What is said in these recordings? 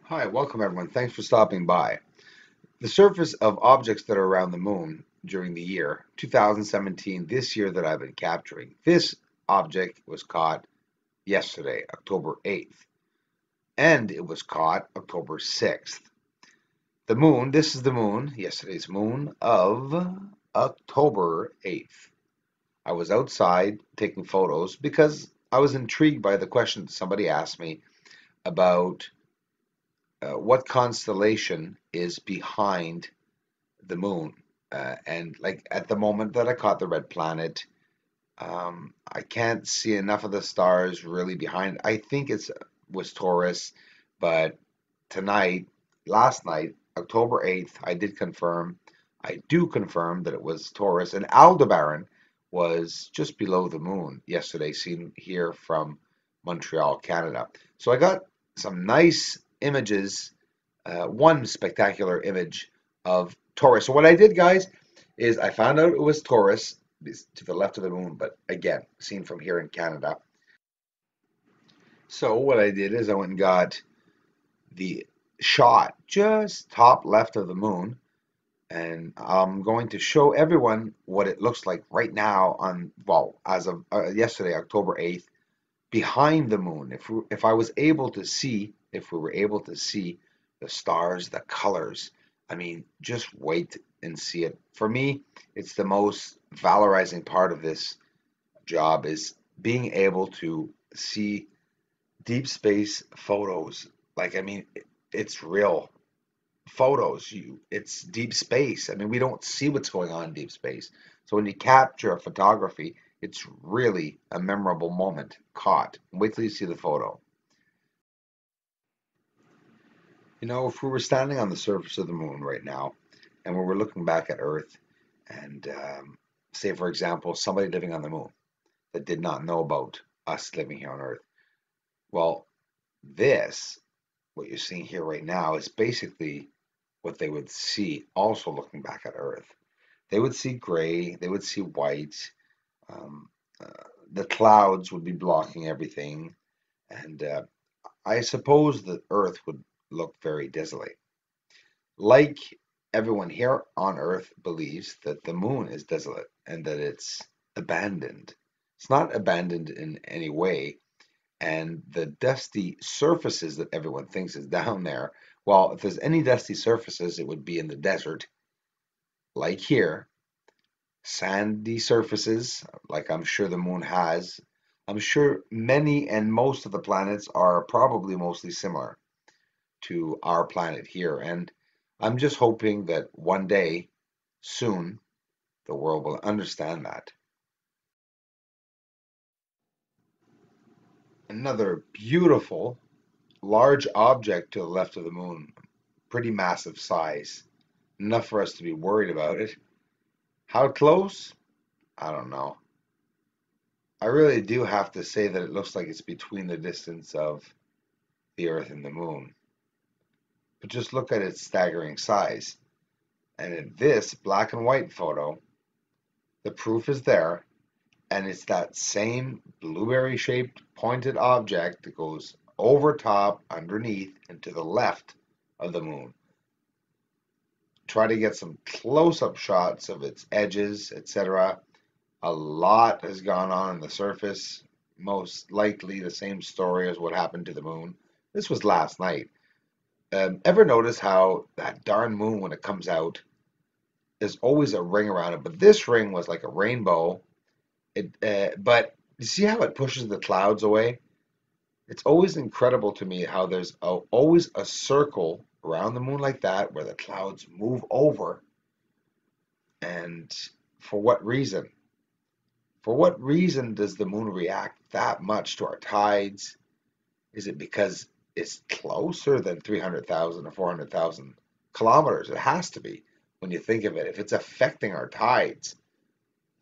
Hi, welcome everyone. Thanks for stopping by. The surface of objects that are around the moon during the year 2017, this year that I've been capturing. This object was caught yesterday, October 8th, and it was caught October 6th. The moon, this is the moon, yesterday's moon of October 8th. I was outside taking photos because I was intrigued by the question somebody asked me about what constellation is behind the moon. And like at the moment that I caught the red planet, I can't see enough of the stars really behind. I think it was Taurus, but tonight, last night, October 8th, I did confirm. I do confirm that it was Taurus, and Aldebaran was just below the moon yesterday, seen here from Montreal, Canada. So I got some nice images, one spectacular image of Taurus. So what I did, guys, is I found out it was Taurus to the left of the moon, but again, seen from here in Canada. So what I did is I went and got the shot just top left of the moon, and I'm going to show everyone what it looks like right now on, well, as of yesterday, October 8th, behind the moon. If I was able to see, if we were able to see the stars, the colors, I mean, just wait and see it. For me, it's the most valorizing part of this job is being able to see deep space photos. Like, I mean, it's real photos. It's deep space. I mean, we don't see what's going on in deep space. So when you capture a photography, it's really a memorable moment caught. Wait till you see the photo. You know, if we were standing on the surface of the moon right now and we were looking back at Earth and say, for example, somebody living on the moon that did not know about us living here on Earth, well, this, what you're seeing here right now, is basically what they would see also looking back at Earth. They would see gray, they would see white, um, the clouds would be blocking everything, and I suppose that Earth would look very desolate. Like everyone here on Earth believes that the moon is desolate and that it's abandoned. It's not abandoned in any way, and the dusty surfaces that everyone thinks is down there, well, if there's any dusty surfaces, it would be in the desert, like here, sandy surfaces, like I'm sure the moon has. I'm sure many and most of the planets are probably mostly similar to our planet here. And I'm just hoping that one day, soon, the world will understand that. Another beautiful, large object to the left of the moon, pretty massive size, enough for us to be worried about it. How close? I don't know. I really do have to say that it looks like it's between the distance of the Earth and the Moon. But just look at its staggering size. And in this black and white photo, the proof is there, and it's that same blueberry shaped pointed object that goes over top, underneath, and to the left of the moon. Try to get some close up shots of its edges, etc. A lot has gone on the surface. Most likely the same story as what happened to the moon. This was last night. Ever notice how that darn moon, when it comes out, there's always a ring around it, but this ring was like a rainbow. But you see how it pushes the clouds away? It's always incredible to me how there's always a circle around the moon like that where the clouds move over. And for what reason? For what reason does the moon react that much to our tides? Is it because it's closer than 300,000 or 400,000 kilometers? It has to be when you think of it. If it's affecting our tides,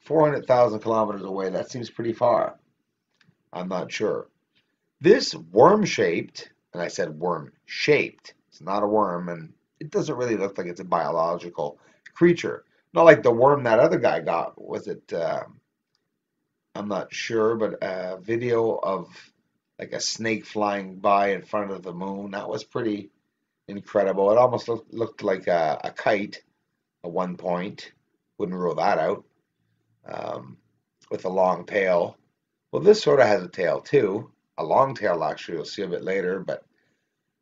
400,000 kilometers away, that seems pretty far. I'm not sure. This worm-shaped, and I said worm-shaped, it's not a worm, and it doesn't really look like it's a biological creature. Not like the worm that other guy got. Was it, I'm not sure, but a video of like a snake flying by in front of the moon. That was pretty. Incredible. It almost looked like a kite at one point. Wouldn't rule that out. Um, with a long tail. Well, this sort of has a tail too. A long tail, actually. You'll see a bit later.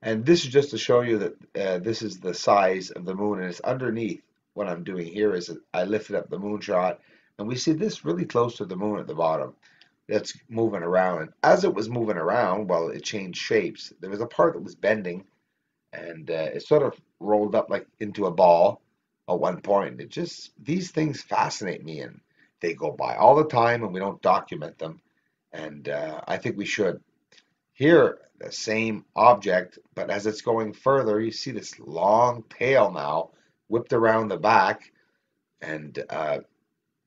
And this is just to show you that this is the size of the moon, and it's underneath. What I'm doing here is that I lifted up the moonshot, and we see this really close to the moon at the bottom. That's moving around. And as it was moving around, well, it changed shapes. There was a part that was bending, and it sort of rolled up like into a ball at one point. It just, these things fascinate me, and they go by all the time, and we don't document them. And I think we should. Here, the same object, but as it's going further, you see this long tail now whipped around the back, and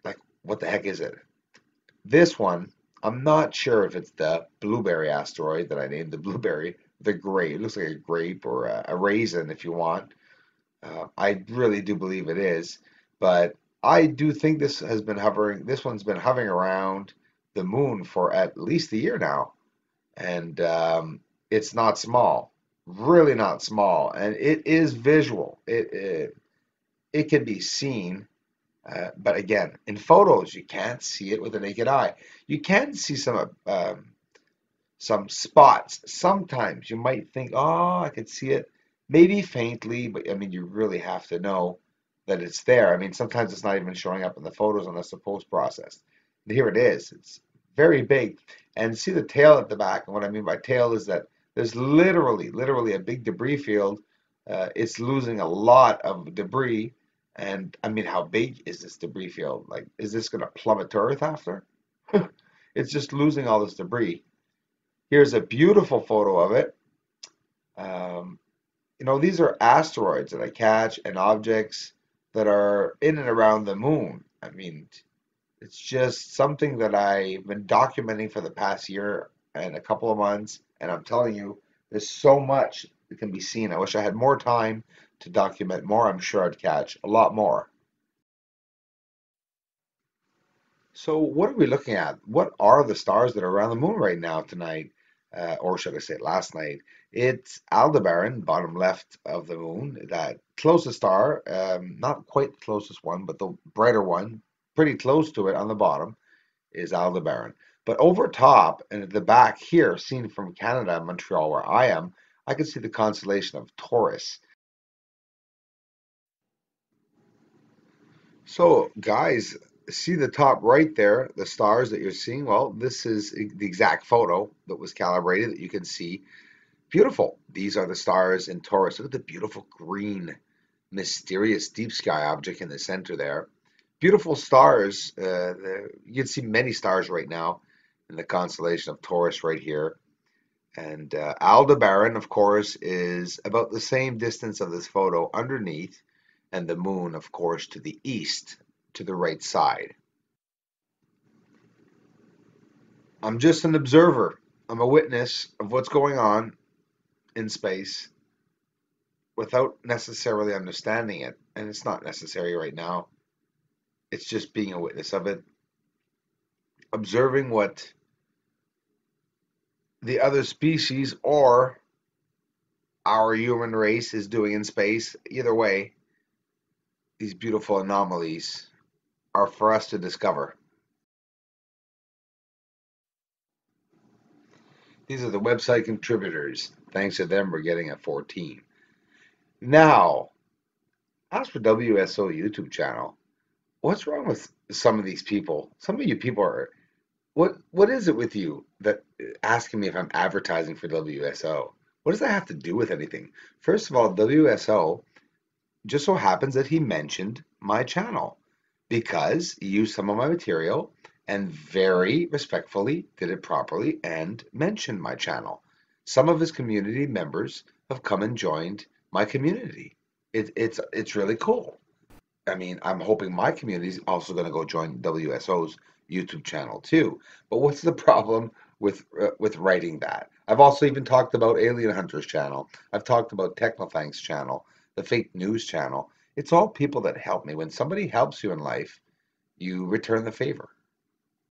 like, what the heck is it? This one, I'm not sure if it's the blueberry asteroid that I named the blueberry, the grape. It looks like a grape or a raisin if you want. I really do believe it is, but I do think this one's been hovering around the moon for at least a year now. And it's not small, really not small, and it is visual. It can be seen, but again, in photos you can't see it with the naked eye. You can see some spots. Sometimes you might think, oh, I could see it, maybe faintly, but I mean, you really have to know that it's there. I mean, sometimes it's not even showing up in the photos unless the post processed. Here it is. It's very big. And see the tail at the back. And what I mean by tail is that there's literally a big debris field. It's losing a lot of debris. And I mean, how big is this debris field? Like, is this going to plummet to Earth after? It's just losing all this debris. Here's a beautiful photo of it. Um, these are asteroids that I catch and objects that are in and around the moon. I mean, it's just something that I've been documenting for the past year and a couple of months, and I'm telling you, there's so much that can be seen. I wish I had more time to document more. I'm sure I'd catch a lot more. So, what are we looking at? What are the stars that are around the moon right now tonight? Or should I say last night? It's Aldebaran, bottom left of the moon, that closest star, not quite the closest one, but the brighter one, pretty close to it on the bottom, is Aldebaran. But over top and at the back here, seen from Canada, Montreal, where I am, I can see the constellation of Taurus. So, guys, see the top right there, the stars that you're seeing? Well, this is the exact photo that was calibrated that you can see. Beautiful. These are the stars in Taurus. Look at the beautiful green, mysterious deep sky object in the center there. Beautiful stars. You can see many stars right now in the constellation of Taurus right here. And Aldebaran, of course, is about the same distance of this photo underneath, and the moon, of course, to the east, to the right side. I'm just an observer. I'm a witness of what's going on in space without necessarily understanding it. And it's not necessary right now. It's just being a witness of it, observing what the other species or our human race is doing in space. Either way, these beautiful anomalies are for us to discover. These are the website contributors. Thanks to them, we're getting a 14. Now, as for WSO YouTube channel, what's wrong with some of these people? Some of you people are, what is it with you that asking me if I'm advertising for WSO? What does that have to do with anything? First of all, WSO just so happens that he mentioned my channel because he used some of my material and very respectfully did it properly and mentioned my channel. Some of his community members have come and joined my community. It's really cool. I mean, I'm hoping my community is also going to go join WSO's YouTube channel too. But what's the problem with writing that? I've also even talked about Alien Hunters channel. I've talked about Technothanks channel, the fake news channel. It's all people that help me. When somebody helps you in life, you return the favor.